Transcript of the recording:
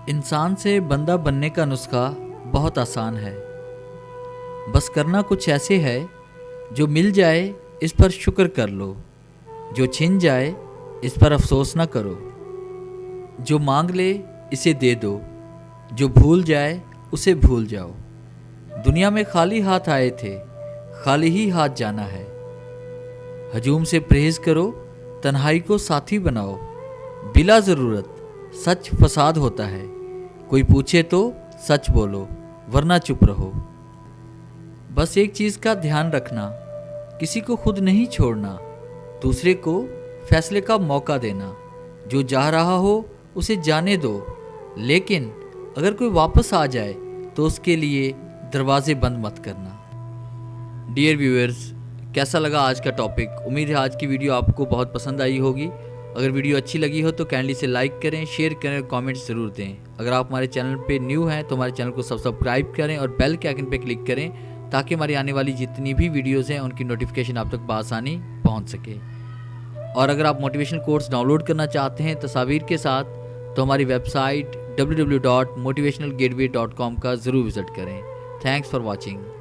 इंसान से बंदा बनने का नुस्खा बहुत आसान है। बस करना कुछ ऐसे है, जो मिल जाए इस पर शुक्र कर लो, जो छिन जाए इस पर अफसोस ना करो। जो मांग ले इसे दे दो, जो भूल जाए उसे भूल जाओ। दुनिया में खाली हाथ आए थे, खाली ही हाथ जाना है। हजूम से परहेज करो, तन्हाई को साथी बनाओ। बिला ज़रूरत सच फसाद होता है। कोई पूछे तो सच बोलो, वरना चुप रहो। बस एक चीज़ का ध्यान रखना, किसी को खुद नहीं छोड़ना, दूसरे को फैसले का मौका देना। जो जा रहा हो उसे जाने दो, लेकिन अगर कोई वापस आ जाए तो उसके लिए दरवाजे बंद मत करना। डियर व्यूअर्स, कैसा लगा आज का टॉपिक? उम्मीद है आज की वीडियो आपको बहुत पसंद आई होगी। अगर वीडियो अच्छी लगी हो तो काइंडली से लाइक करें, शेयर करें और कमेंट्स ज़रूर दें। अगर आप हमारे चैनल पे न्यू हैं तो हमारे चैनल को सब्सक्राइब करें और बेल के आइकन पे क्लिक करें, ताकि हमारी आने वाली जितनी भी वीडियोज़ हैं उनकी नोटिफिकेशन आप तक बआसानी पहुँच सके। और अगर आप मोटिवेशनल कोर्स डाउनलोड करना चाहते हैं तस्वीर के साथ, तो हमारी वेबसाइट www.motivationalgateway.com का ज़रूर विज़िट करें। Thanks for watching.